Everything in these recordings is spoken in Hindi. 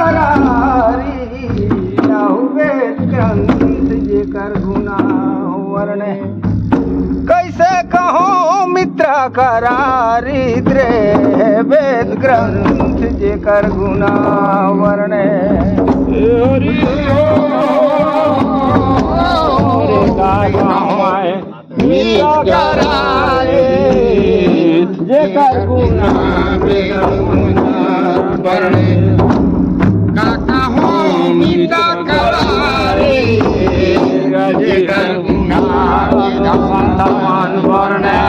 करारी वेद ग्रंथ जे कर गुना वर्णे कैसे कहो मित्र करारी रे वेद ग्रंथ जे कर गुना वर्णे मित्र करारी जे कर गुना वर्णे काका हो मित्र करारी जे कर गुना वर्णे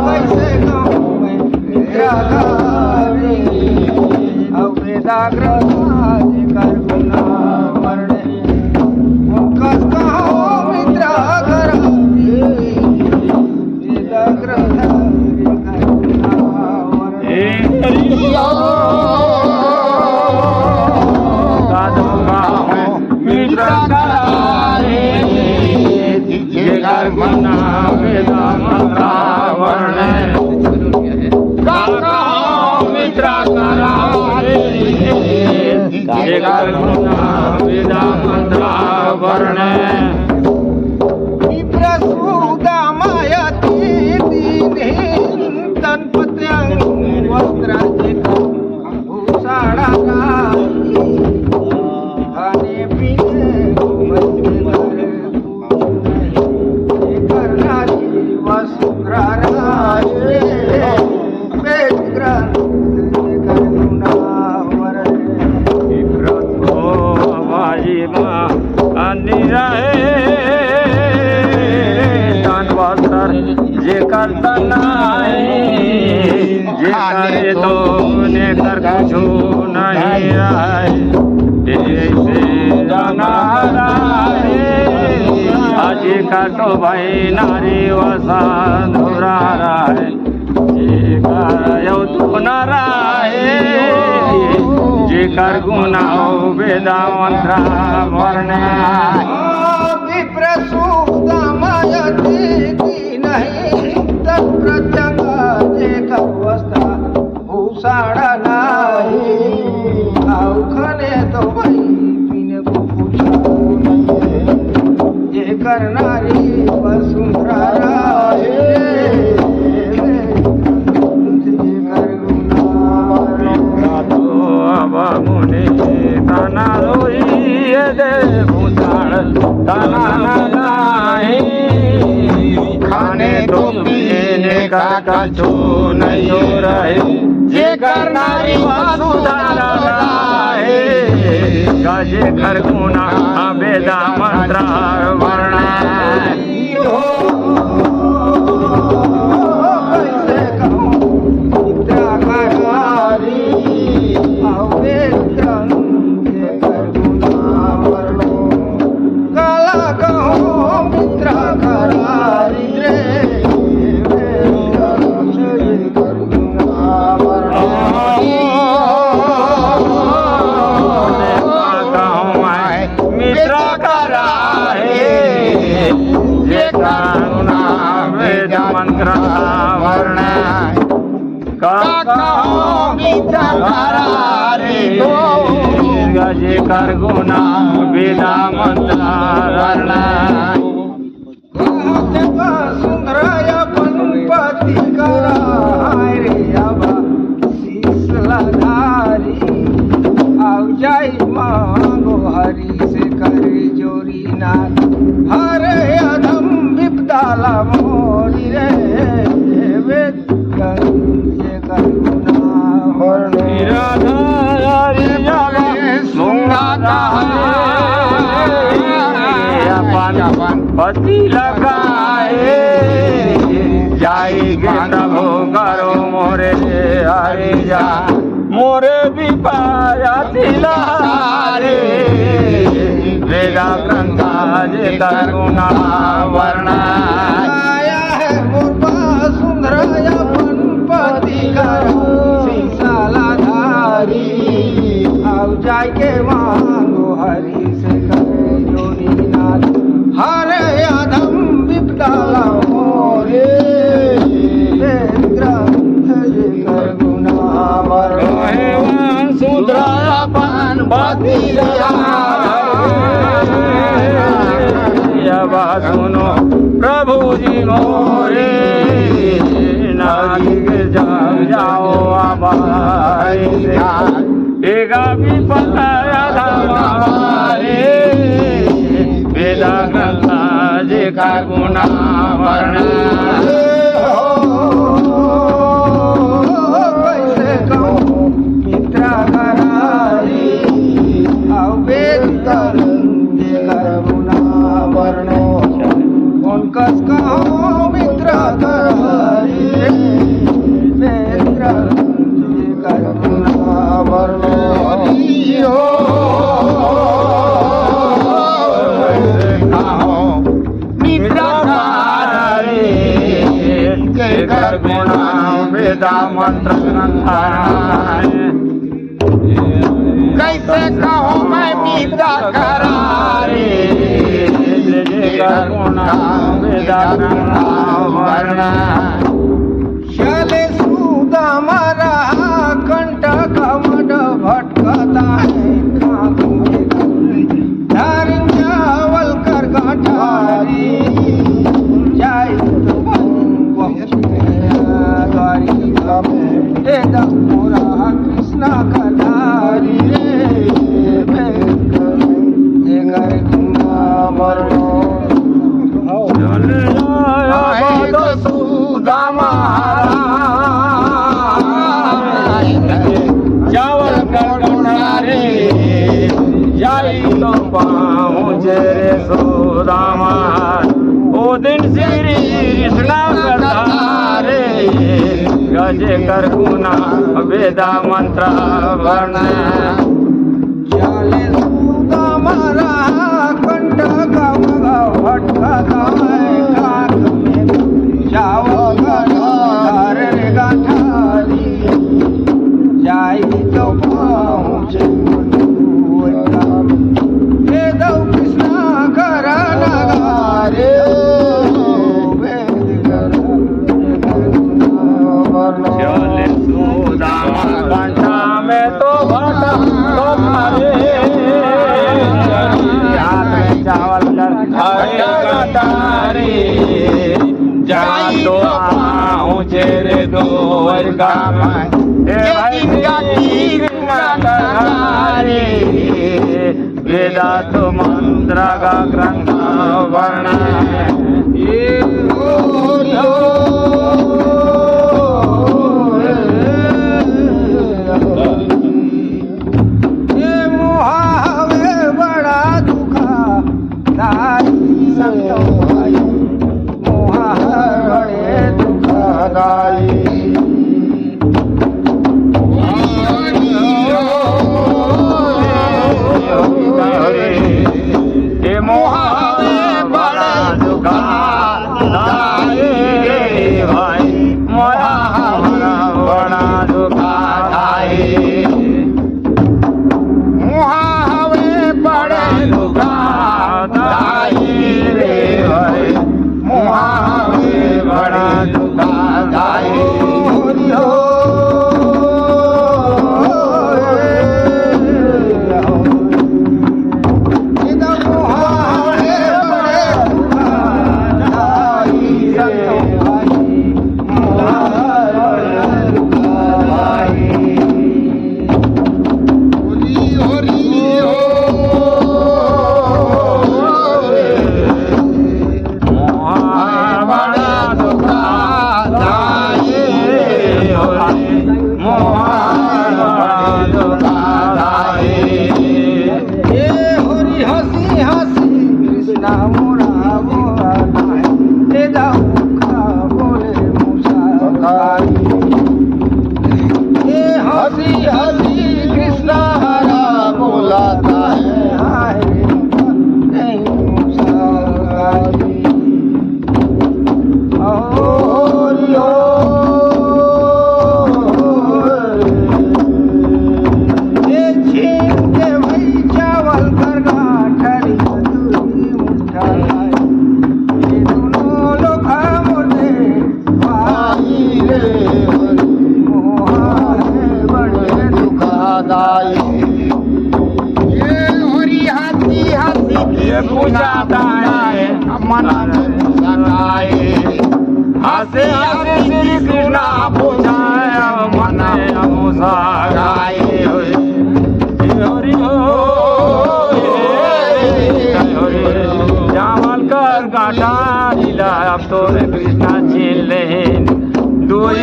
कैसे कहूँ मैं मित्र करारी वेदा ग्रंथ जे कर गुना वर्णे कस कहो मित्र करारी वेदा ग्रंथ जे कर गुना मित्र करारी जे कर गुना वेदा मंत्र वर्णे काका मित्र करारी जे कर गुना वेदा मंत्र वर्णे प्रसूदामयति दीनेन तन्पत्यं वस्त्राचे भूषाणा खाने पीने करणारी वसुंधराय वेद ग्रंथ कर गुना वर्णे प्रतो भाई मां अन्य जे करता जे करे तो ने कर कुछ नहीं आए ऐसे जाना आज का तो भाई नारी वसुंधरा राय जे कर तो नाराय जे कर गुना वेदा मंत्र वर्णे विप्रसूदामयति नहीं तत्प्रत्यंग जे कवस्था भूषाणा नाही खाने तो भाई पीने को पूछा नहीं ये करनारी वसुंधरा राय जे कर गुना तो अब मुनि तना रोई दे भूषाण तना नाही खाने तो पीने का कछु नहीं हो रहे जे करनारी वसुंधरा राय जे कर गुना वेदा मंत्र वर्णे कैसे कहूँ मित्र करारी वेद ग्रंथ जे कर गुना वर्णे काला कहूँ मित्र करारी रे मित्र करारी जे करुणा वेद मंत्र वर्णे काका मित्र करारी जे कर गुना वेदा मंत्र वर्णे सुंदराय पनपति कराय रे आबा शीशलाधारी आउ जाई मांगो हरि से कर जोरी नाथ हरे अधम विपदाला मोरी रे वेद ग्रंथ जे कर गुना वर्णे राधारी जावा सुंगाता अपन पति लगाए जाएगे प्रभु करो मोरे हरे जा मोरे भी पाया तिलारे वेदा ग्रंथ जे कर गुना वर्णे आया है मुर्बा सुंदराय पनपति करो शीशलाधारी आउ जाके मांगो हरि से करे जोड़ी नाथ हरे अधम विपदा मोरे ग्रंथ जे कर गुना जाओ आबाई एगा भी पताया धामारे वेदा ग्रंथा जे का गुना वर्ण कैसे कहूँ मित्रा करारी अवेतर गुना वर्ण कस कहूँ मित्रा करारी मित्रा गुना वर्ण गुणा वेदा मंत्र कैसे कहो मैं मित्रा करारे गुणा वेदा वर्ण शले सुदा मारा कंठ कमड भटकता है धारिंजावल कर गाठारी जाई पूरा कृष्ण कधारी चावल रे जाई तो पहुँचे रे सुदामा ओ दिन श्री कृष्ण कधारे गजे कर गुना वेदा मंत्र वर्ण चले सुदा मारा कंठ भटकता रे गाठारी जाई तो पहुँचे वेद कृष्ण कर नगारे चले सुदामा कंठा में तो भटा तो मारे हाथ में चावल कर गाठारी जा तो पहुँचे रे द्वारका में वेदा तो मंत्र का ग्रंथ वर्ण मुहावे बड़ा दुखा दाई संतो भाई मुहावे बड़े दुखा दाई मोहावे बड़ा दुखा दाई भाई मोहावे बड़ा दुखा दाई मुहावे बड़ा दुखा दाई रे भाई मुहावे बड़ा दुखा दाई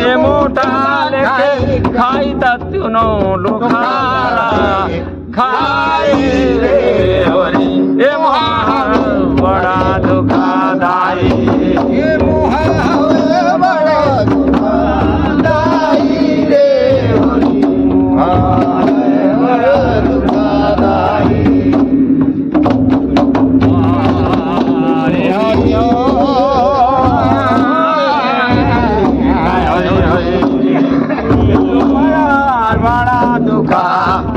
એ મોટા લેખે ખાઈ તત્યુનો લુખારા ખાઈ રે હરી એ મોહા બડા દુઃખદાયી એ મોહ હવે બડા દુઃખદાયી રે હરી બડા દુઃખદાયી બડા દુઃખદાયી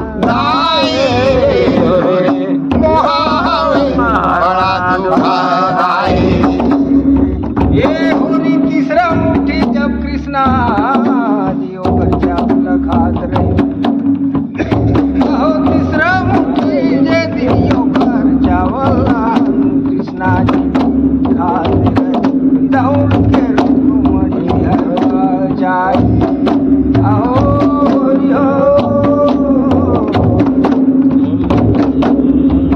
ये होरी तीसरा मुट्ठी जब कृष्णा जियो कर चावल खात रहे हो तीसरा मुट्ठी जे दियो कर चावल कृष्णा जी खात रहे दौड़ के रुक्मणी हर जाए आओ हो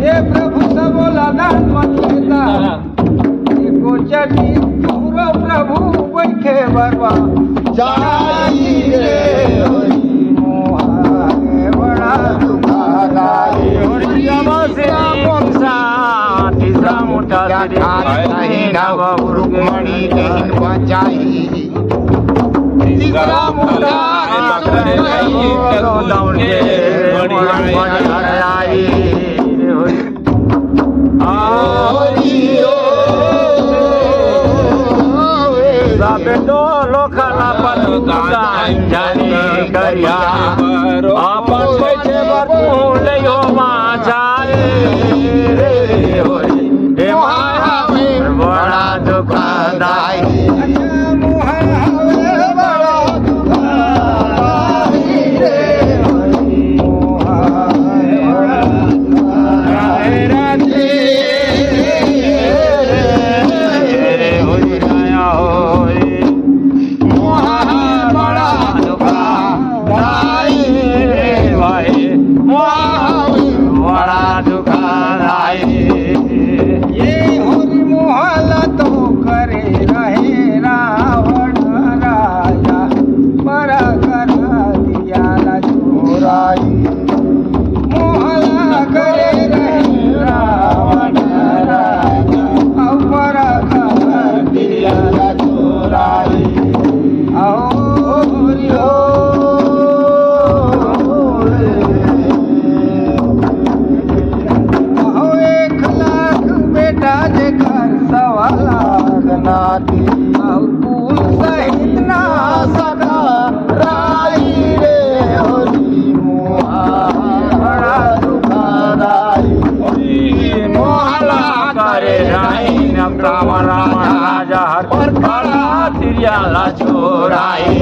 ये प्रभु सब बोला दान मत देता चटी पूरा प्रभु बैठे बरवा जाई रे हरि मोहा के बड़ा दुःखदायी हरिया बसे मोक्षा तीसरा मोठा नहीं नव रुक्मणी नहीं बचाई तीसरा मोठा दौड़े आई बेटो लोखला पनुका जानी करिया आपन बैठे बरतू लेयो माचाए रे होई हे महावे बड़ा दुःखदायी मोह हवे बड़ा दुःखदायी रे हरि मोह हवे बड़ा दुःखदायी राधे रे होई आया होई ये होरी मोहला तो करे रहे रावण राजा बड़ा करा दिया ला चोराई मोहला करे रहे रावण राजा अब बड़ा करा दिया ला चोराई आओ होरी हो नाती कुल सहित ना सदा राई रे हरि मोहा बड़ा दुःखदायी मोहला करे राई न कावरा राजा हर बड़ा तिरियाला छोराई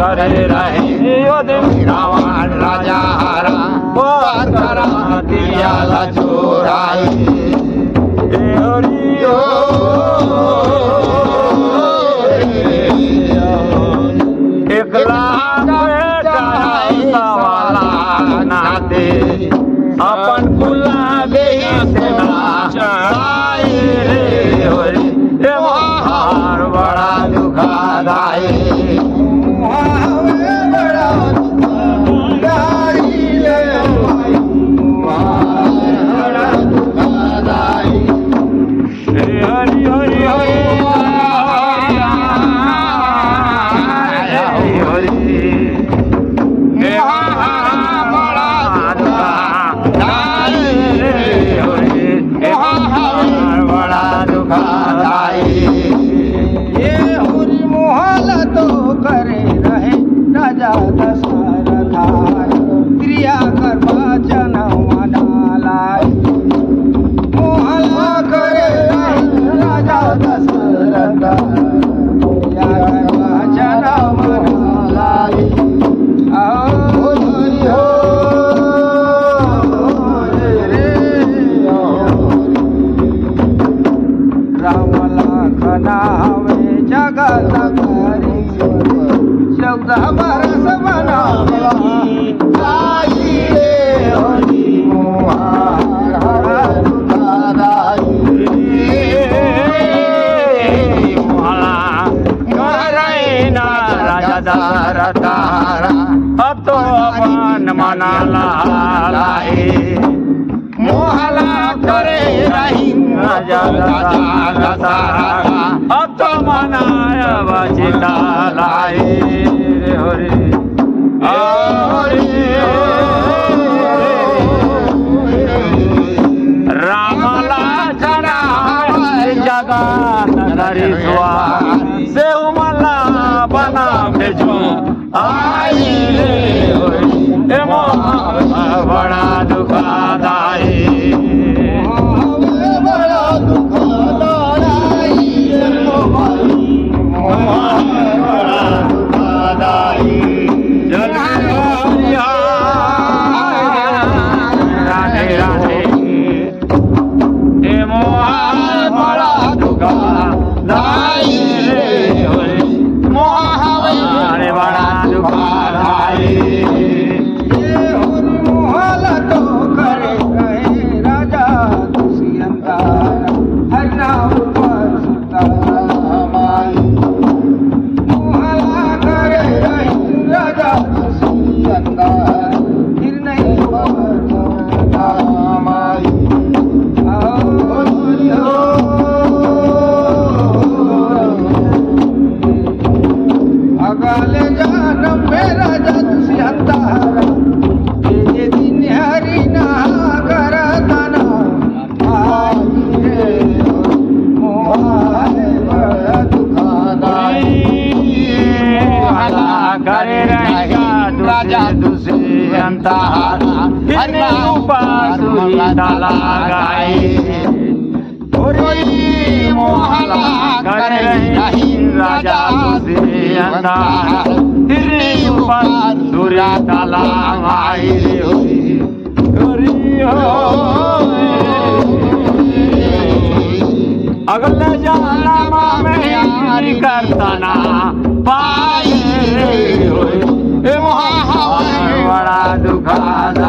करे रहे यो दिन रावण राजा हरा बोर करा तिरियाला छोराई एक लाख बेटा वाला नाते अपन कुला बेटे नाई रे होरी हे महार बड़ा दुःखदायी बड़ा दुःखदायी रे भाई बड़ा दुःखदायी हरि हरि हरि हरि राजा दशरथ क्रिया करवा जनम डालाई मोहल्ला करे राजा दशरथ क्रिया करवा जनम डालाई आओ रे राम लखन हवे जगत करी चौदह बरस बनावला आई रे हरि मोहा दुःखदायी दशरथ अब तो अपन मनाला लाए मोहला करे रही राजा दशरथ अब तो मनाया बचिता लाए रे हरि रामला चढ़ा जगत धरिस्वा से मला बना भेजो आई रे बड़ा दुखदाई बड़ा दुखदाई बड़ा दुखदाई राधे राधे हे मोहा बड़ा दुखदाई मोहावे बड़ा दुखदाई मोहला तो करे कहे राजा दुष्यंता हरना ऊपर सुता माई मोहला करे रही राजा दुष्यंता फिर नहीं बरसता माई अगले जन्म में राजा दुष्यंता ये दिन हरि ना करतना आई रे मोहाए बड़ा दुखदाई करे राजा दुष्यंत हरि उपासुरी लगाए मोहला करे राजा दुष्यंत हरि उपासुरी लगाए अगले जन्म में यारी करतना पाए बड़ा दुखदाई